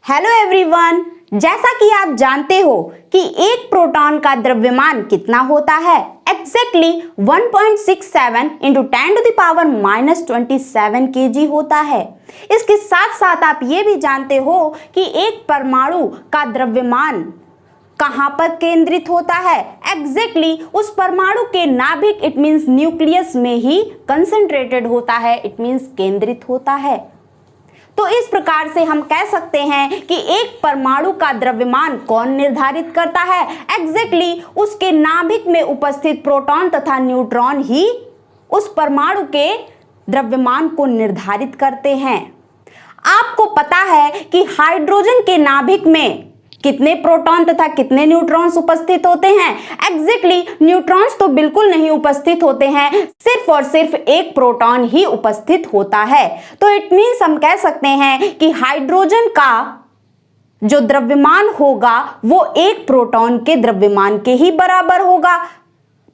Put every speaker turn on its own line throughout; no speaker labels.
Hello everyone, जैसा कि आप जानते हो कि एक प्रोटॉन का द्रव्यमान कितना होता है। एग्जैक्टली 1.67 इंटू 10⁻⁻27 kg होता है। इसके साथ साथ आप ये भी जानते हो कि एक परमाणु का द्रव्यमान कहां पर केंद्रित होता है। एग्जैक्टली उस परमाणु के नाभिक इट मीन्स न्यूक्लियस में ही कंसंट्रेटेड होता है, इट मीन्स केंद्रित होता है। तो इस प्रकार से हम कह सकते हैं कि एक परमाणु का द्रव्यमान कौन निर्धारित करता है। एग्जैक्टली उसके नाभिक में उपस्थित प्रोटॉन तथा न्यूट्रॉन ही उस परमाणु के द्रव्यमान को निर्धारित करते हैं। आपको पता है कि हाइड्रोजन के नाभिक में कितने प्रोटॉन तथा कितने न्यूट्रॉन्स उपस्थित होते हैं। एग्जैक्टली न्यूट्रॉन्स तो बिल्कुल नहीं उपस्थित होते हैं, सिर्फ और सिर्फ एक प्रोटॉन ही उपस्थित होता है। तो इट मीन्स हम कह सकते हैं कि हाइड्रोजन का जो द्रव्यमान होगा वो एक प्रोटॉन के द्रव्यमान के ही बराबर होगा।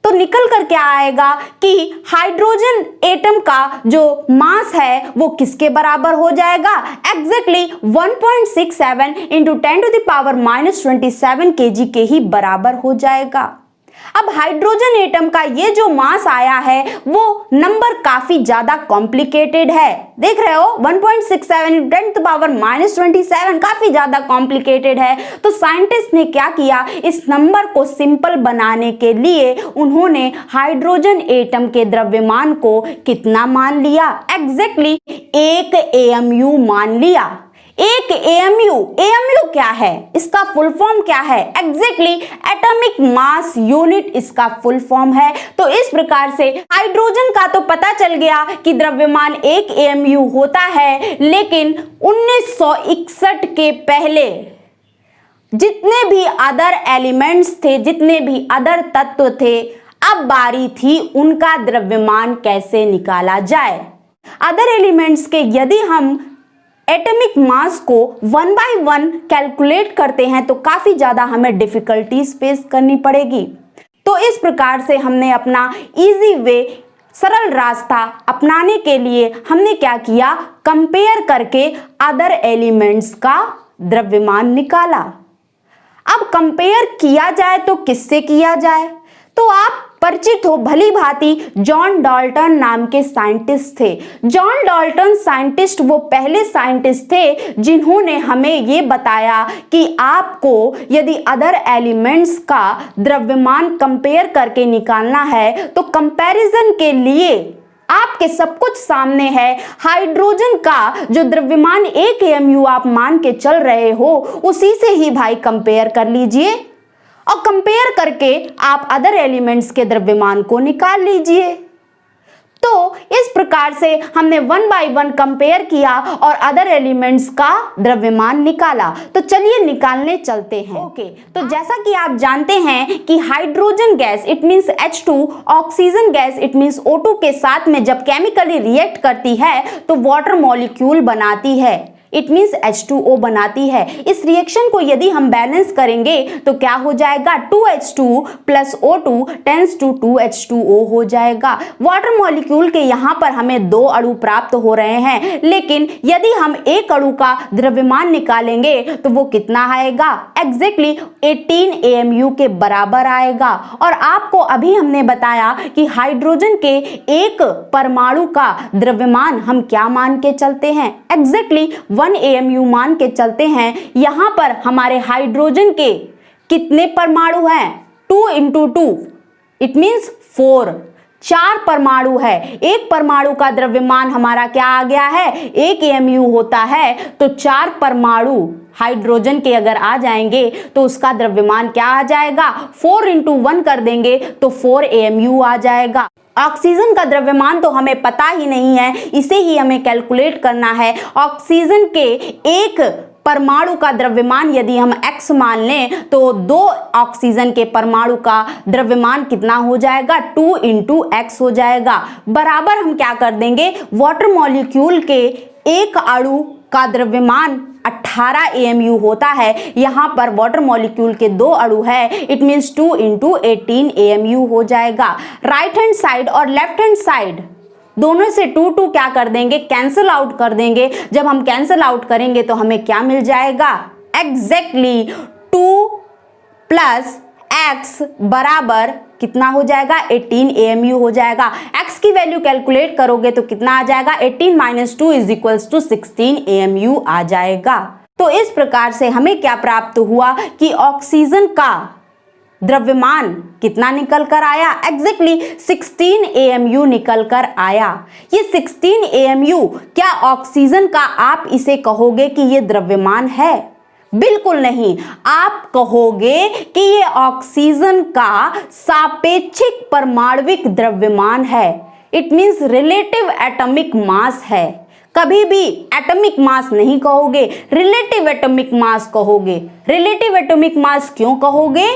तो निकल कर क्या आएगा कि हाइड्रोजन एटम का जो मास है वो किसके बराबर हो जाएगा। एग्जैक्टली 1.67 इंटू 10⁻⁻27 kg के ही बराबर हो जाएगा। अब हाइड्रोजन एटम का ये जो मास आया है वो नंबर काफी ज्यादा कॉम्प्लिकेटेड है। देख रहे हो 1.67 10⁻⁻27 काफी ज्यादा कॉम्प्लिकेटेड है। तो साइंटिस्ट ने क्या किया, इस नंबर को सिंपल बनाने के लिए उन्होंने हाइड्रोजन एटम के द्रव्यमान को कितना मान लिया। एग्जैक्टली 1 AMU मान लिया। 1 AMU क्या है, इसका फुल फॉर्म क्या है। एग्जैक्टली एटॉमिक मास यूनिट इसका फुल फॉर्म है। तो इस प्रकार से हाइड्रोजन का तो पता चल गया कि द्रव्यमान 1 AMU होता है, लेकिन 1961 के पहले जितने भी अदर एलिमेंट्स थे, जितने भी अदर तत्व थे, अब बारी थी उनका द्रव्यमान कैसे निकाला जाए। अदर एलिमेंट्स के यदि हम एटॉमिक मास को 1 by 1 कैलकुलेट करते हैं तो काफी ज्यादा हमें डिफिकल्टीज फेस करनी पड़ेगी। तो इस प्रकार से हमने अपना इजी वे, सरल रास्ता अपनाने के लिए हमने क्या किया, कंपेयर करके अदर एलिमेंट्स का द्रव्यमान निकाला। अब कंपेयर किया जाए तो किससे किया जाए, तो आप परिचित हो भली भांति जॉन डाल्टन नाम के साइंटिस्ट थे। जॉन डाल्टन साइंटिस्ट वो पहले साइंटिस्ट थे जिन्होंने हमें ये बताया कि आपको यदि अदर एलिमेंट्स का द्रव्यमान कंपेयर करके निकालना है तो कंपैरिजन के लिए आपके सब कुछ सामने है। हाइड्रोजन का जो द्रव्यमान 1 AMU आप मान के चल रहे हो उसी से ही भाई कंपेयर कर लीजिए और कंपेयर करके आप अदर एलिमेंट्स के द्रव्यमान को निकाल लीजिए। तो इस प्रकार से हमने 1 by 1 कंपेयर किया और अदर एलिमेंट्स का द्रव्यमान निकाला। तो चलिए निकालने चलते हैं। ओके, तो जैसा कि आप जानते हैं कि hydrogen gas it means H2, oxygen gas it means O2 के साथ में जब केमिकली रिएक्ट करती है तो वाटर मॉलिक्यूल बनाती है, इट मीन्स H2O बनाती है। इस रिएक्शन को यदि हम बैलेंस करेंगे तो क्या हो जाएगा, 2H2 plus O2 tense to 2H2O हो जाएगा। वाटर मॉलिक्यूल के यहाँ पर हमें 2 अणु प्राप्त हो रहे हैं, लेकिन यदि हम एक अणु का द्रव्यमान निकालेंगे तो वो कितना आएगा, एग्जैक्टली 18 AMU के बराबर आएगा। और आपको अभी हमने बताया कि हाइड्रोजन के एक परमाणु का द्रव्यमान हम क्या मान के चलते हैं, एग्जैक्टली 1 AMU मान के चलते हैं। यहां पर हमारे हाइड्रोजन के कितने परमाणु हैं, 2 into 2 इट मींस 4 परमाणु है। एक परमाणु का द्रव्यमान हमारा क्या आ गया है, 1 AMU होता है। तो 4 परमाणु हाइड्रोजन के अगर आ जाएंगे तो उसका द्रव्यमान क्या आ जाएगा, 4 into 1 कर देंगे तो 4 AMU आ जाएगा। ऑक्सीजन का द्रव्यमान तो हमें पता ही नहीं है, इसे ही हमें कैलकुलेट करना है। ऑक्सीजन के एक परमाणु का द्रव्यमान यदि हम X मान लें तो 2 ऑक्सीजन के परमाणु का द्रव्यमान कितना हो जाएगा, 2 into X हो जाएगा। बराबर हम क्या कर देंगे, वाटर मॉलिक्यूल के एक अणु का द्रव्यमान 18 AMU होता है। यहाँ पर वाटर मॉलिक्यूल के 2 अणु है, इट मीन्स 2 into 18 AMU हो जाएगा। राइट हैंड साइड और लेफ्ट हैंड साइड दोनों से 2 क्या कर देंगे, कैंसिल आउट कर देंगे। जब हम कैंसिल आउट करेंगे तो हमें क्या मिल जाएगा, एग्जैक्टली 2 + x बराबर कितना हो जाएगा, 18 AMU हो जाएगा। x की वैल्यू कैलकुलेट करोगे तो कितना आ जाएगा, 18 - 2 = 16 AMU आ जाएगा। तो इस प्रकार से हमें क्या प्राप्त हुआ कि ऑक्सीजन का द्रव्यमान कितना निकल कर आया, एग्जैक्टली 16 AMU निकल कर आया। ये 16 AMU क्या ऑक्सीजन का आप इसे कहोगे कि ये द्रव्यमान है? बिल्कुल नहीं, आप कहोगे कि ये ऑक्सीजन का सापेक्षिक परमाणविक द्रव्यमान है। It means relative atomic mass है। कभी भी एटॉमिक मास नहीं कहोगे, रिलेटिव एटॉमिक मास कहोगे। रिलेटिव एटॉमिक मास क्यों कहोगे,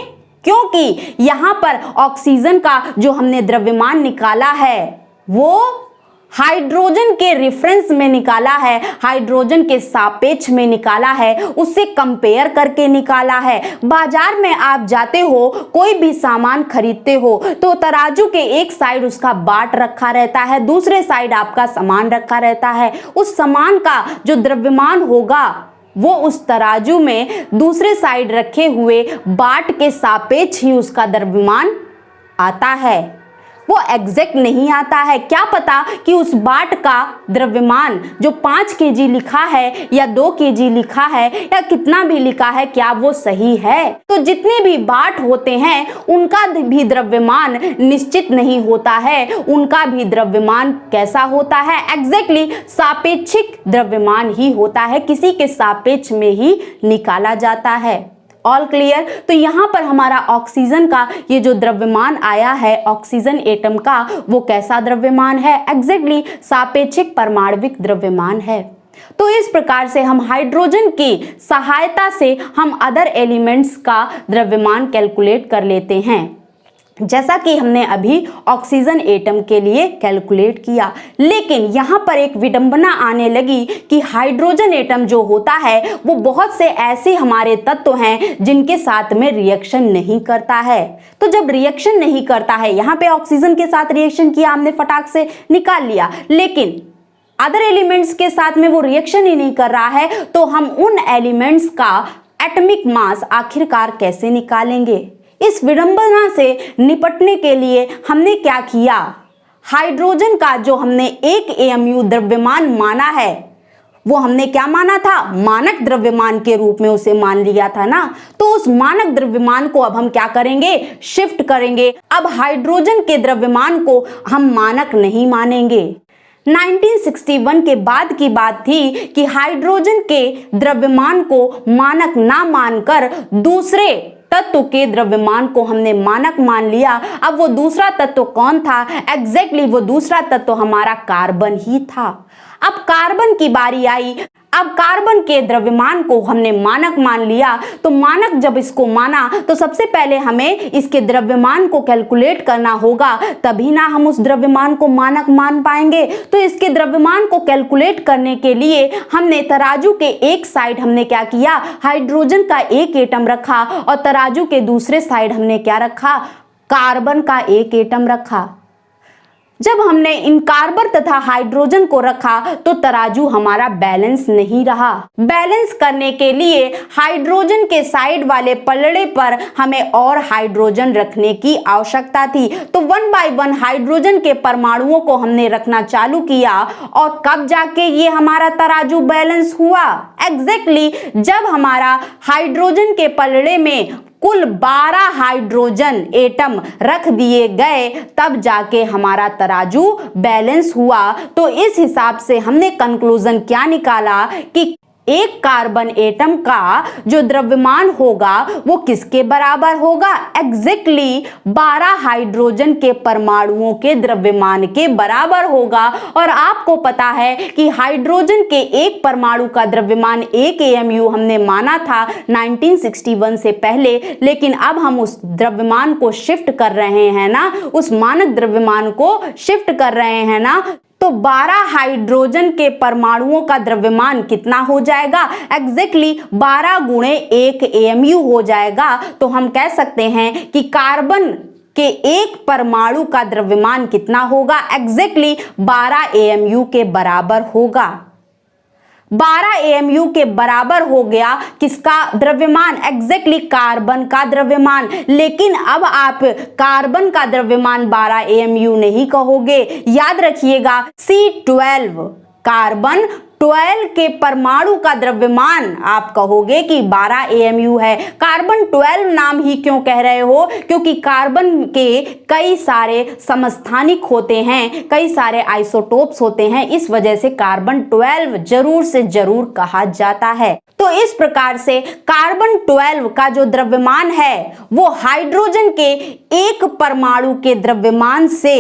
क्योंकि यहां पर ऑक्सीजन का जो हमने द्रव्यमान निकाला है वो हाइड्रोजन के रेफरेंस में निकाला है, हाइड्रोजन के सापेक्ष में निकाला है, उससे कंपेयर करके निकाला है। बाजार में आप जाते हो, कोई भी सामान खरीदते हो तो तराजू के एक साइड उसका बाट रखा रहता है, दूसरे साइड आपका सामान रखा रहता है। उस सामान का जो द्रव्यमान होगा वो उस तराजू में दूसरे साइड रखे हुए बाट के सापेक्ष ही उसका द्रव्यमान आता है, वो एग्जैक्ट नहीं आता है। क्या पता कि उस बाट का द्रव्यमान जो 5 kg लिखा है या 2 kg लिखा है या कितना भी लिखा है, क्या वो सही है? तो जितने भी बाट होते हैं उनका भी द्रव्यमान निश्चित नहीं होता है, उनका भी द्रव्यमान कैसा होता है, एग्जैक्टली सापेक्षिक द्रव्यमान ही होता है, किसी के सापेक्ष में ही निकाला जाता है। All clear? तो यहाँ पर हमारा ऑक्सीजन का ये जो द्रव्यमान आया है, ऑक्सीजन एटम का, वो कैसा द्रव्यमान है, एग्जैक्टली सापेक्षिक परमाणविक द्रव्यमान है। तो इस प्रकार से हम हाइड्रोजन की सहायता से हम अदर एलिमेंट्स का द्रव्यमान कैलकुलेट कर लेते हैं, जैसा कि हमने अभी ऑक्सीजन एटम के लिए कैलकुलेट किया। लेकिन यहाँ पर एक विडंबना आने लगी कि हाइड्रोजन एटम जो होता है वो बहुत से ऐसे हमारे तत्व हैं जिनके साथ में रिएक्शन नहीं करता है। तो जब रिएक्शन नहीं करता है, यहाँ पे ऑक्सीजन के साथ रिएक्शन किया हमने, फटाक से निकाल लिया, लेकिन अदर एलिमेंट्स के साथ में वो रिएक्शन ही नहीं कर रहा है, तो हम उन एलिमेंट्स का एटॉमिक मास आखिरकार कैसे निकालेंगे? इस विडंबना से निपटने के लिए हमने क्या किया, हाइड्रोजन का जो हमने 1 AMU द्रव्यमान माना है वो हमने क्या माना था, मानक द्रव्यमान के रूप में उसे मान लिया था ना। तो उस मानक द्रव्यमान को अब हम क्या करेंगे, शिफ्ट करेंगे। अब हाइड्रोजन के द्रव्यमान को हम मानक नहीं मानेंगे। 1961 के बाद की बात थी कि हाइड्रोजन के द्रव्यमान को मानक ना मानकर दूसरे तत्व के द्रव्यमान को हमने मानक मान लिया। अब वो दूसरा तत्व कौन था, एग्जैक्टली वो दूसरा तत्व हमारा कार्बन ही था। अब कार्बन की बारी आई। अब कार्बन के द्रव्यमान को हमने मानक मान लिया, तो मानक जब इसको माना तो सबसे पहले हमें इसके द्रव्यमान को कैलकुलेट करना होगा, तभी ना हम उस द्रव्यमान को मानक मान पाएंगे। तो इसके द्रव्यमान को कैलकुलेट करने के लिए हमने तराजू के एक साइड हमने क्या किया, हाइड्रोजन का 1 एटम रखा, और तराजू के दूसरे साइड हमने क्या रखा, कार्बन का 1 एटम रखा। जब हमने इन कार्बन तथा हाइड्रोजन को रखा तो तराजू हमारा बैलेंस नहीं रहा। बैलेंस करने के लिए हाइड्रोजन के साइड वाले पलड़े पर हमें और हाइड्रोजन रखने की आवश्यकता थी। तो 1 बाय 1 हाइड्रोजन के परमाणुओं को हमने रखना चालू किया, और कब जाके ये हमारा तराजू बैलेंस हुआ, एग्जैक्टली जब हमारा हाइड्रोजन के पलड़े में कुल 12 हाइड्रोजन एटम रख दिए गए, तब जाके हमारा तराजू बैलेंस हुआ। तो इस हिसाब से हमने कंक्लूजन क्या निकाला कि एक कार्बन एटम का जो द्रव्यमान होगा वो किसके बराबर होगा, एग्जैक्टली 12 हाइड्रोजन के परमाणुओं के द्रव्यमान के बराबर होगा। और आपको पता है कि हाइड्रोजन के एक परमाणु का द्रव्यमान 1 AMU हमने माना था 1961 से पहले, लेकिन अब हम उस द्रव्यमान को शिफ्ट कर रहे हैं ना, उस मानक द्रव्यमान को शिफ्ट कर रहे हैं ना। तो 12 हाइड्रोजन के परमाणुओं का द्रव्यमान कितना हो जाएगा, एग्जैक्टली 12 × 1 AMU हो जाएगा। तो हम कह सकते हैं कि कार्बन के एक परमाणु का द्रव्यमान कितना होगा? एग्जैक्टली 12 AMU के बराबर होगा। 12 AMU के बराबर हो गया किसका द्रव्यमान? एग्जैक्टली कार्बन का द्रव्यमान। लेकिन अब आप कार्बन का द्रव्यमान 12 AMU नहीं कहोगे, याद रखिएगा C12 कार्बन 12 के परमाणु का द्रव्यमान आप कहोगे कि 12 AMU है। कार्बन 12 नाम ही क्यों कह रहे हो? क्योंकि कार्बन के कई सारे समस्थानिक होते हैं, कई सारे आइसोटोप्स होते हैं, इस वजह से कार्बन 12 जरूर से जरूर कहा जाता है। तो इस प्रकार से कार्बन 12 का जो द्रव्यमान है वो हाइड्रोजन के एक परमाणु के द्रव्यमान से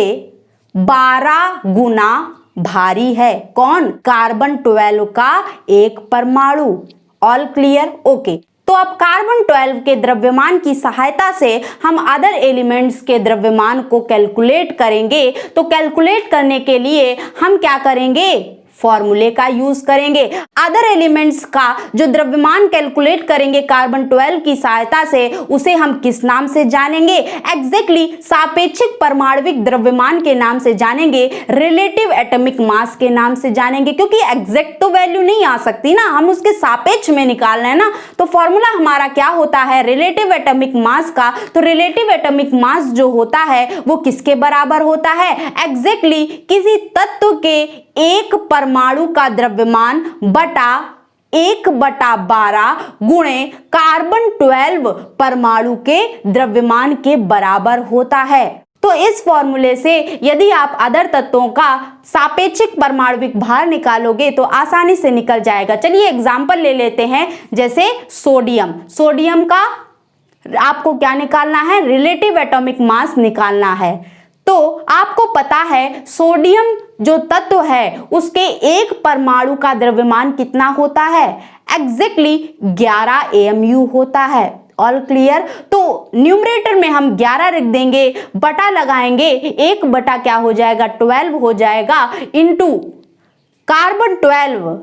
12 गुना भारी है। कौन? कार्बन 12 का एक परमाणु। All clear? ओके। तो अब कार्बन 12 के द्रव्यमान की सहायता से हम अदर एलिमेंट्स के द्रव्यमान को कैलकुलेट करेंगे। तो कैलकुलेट करने के लिए हम क्या करेंगे? फॉर्मूले का यूज करेंगे। अदर एलिमेंट्स का जो द्रव्यमान कैलकुलेट करेंगे कार्बन 12 की सहायता से, उसे हम किस नाम से जानेंगे? एग्जैक्टली सापेक्षिक परमाणविक द्रव्यमान के नाम से जानेंगे, रिलेटिव एटॉमिक मास के नाम से जानेंगे। क्योंकि एग्जैक्ट तो वैल्यू नहीं आ सकती ना, हम उसके सापेक्ष में निकालना है ना। तो फॉर्मूला हमारा क्या होता है रिलेटिव एटॉमिक मास का? तो रिलेटिव एटॉमिक मास जो होता है वो किसके बराबर होता है? एग्जैक्टली किसी तत्व के एक परमाणु का द्रव्यमान बटा 1/12 गुणे कार्बन 12 परमाणु के द्रव्यमान के बराबर होता है। तो इस फॉर्मूले से यदि आप अदर तत्वों का सापेक्षिक परमाणविक भार निकालोगे तो आसानी से निकल जाएगा। चलिए एग्जांपल ले लेते हैं, जैसे सोडियम। सोडियम का आपको क्या निकालना है? रिलेटिव एटॉमिक मास निकालना है। तो आपको पता है सोडियम जो तत्व है उसके एक परमाणु का द्रव्यमान कितना होता है? एग्जैक्टली 11 AMU होता है। All clear? तो न्यूमरेटर में हम 11 रख देंगे, बटा लगाएंगे, 1 बटा क्या हो जाएगा? 12 हो जाएगा, इंटू कार्बन 12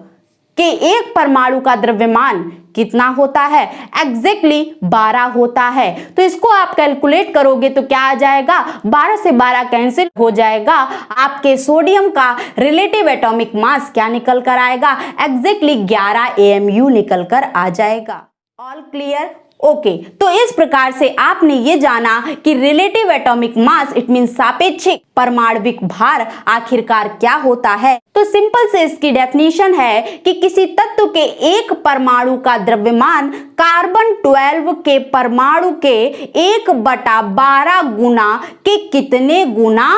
के एक परमाणु का द्रव्यमान कितना होता है? एग्जैक्टली 12 होता है। तो इसको आप कैलकुलेट करोगे तो क्या आ जाएगा? 12 से 12 कैंसिल हो जाएगा। आपके सोडियम का रिलेटिव एटॉमिक मास क्या निकल कर आएगा? एग्जैक्टली 11 AMU निकल कर आ जाएगा। All clear? ओके। तो इस प्रकार से आपने ये जाना कि relative atomic mass it mean सापेक्षिक परमाणविक भार आखिरकार क्या होता है। तो सिंपल से इसकी डेफिनेशन है कि किसी तत्व के एक परमाणु का द्रव्यमान कार्बन 12 के परमाणु के 1/12 गुना के कितने गुना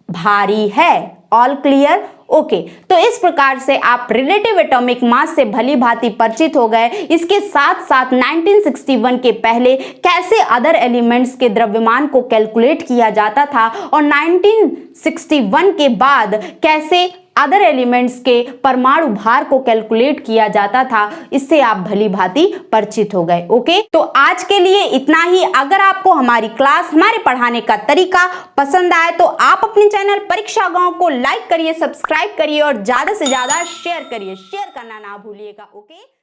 भारी है। All clear? ओके। तो इस प्रकार से आप रिलेटिव एटॉमिक मास से भली भांति परिचित हो गए। इसके साथ साथ 1961 के पहले कैसे अदर एलिमेंट्स के द्रव्यमान को कैलकुलेट किया जाता था और 1961 के बाद कैसे अदर एलिमेंट्स के परमाणु भार को कैलकुलेट किया जाता था, इससे आप भली भांति परिचित हो गए। ओके। तो आज के लिए इतना ही। अगर आपको हमारी क्लास, हमारे पढ़ाने का तरीका पसंद आए तो आप अपने चैनल परीक्षा गांव को लाइक करिए, सब्सक्राइब करिए और ज्यादा से ज्यादा शेयर करिए। शेयर करना ना भूलिएगा। ओके।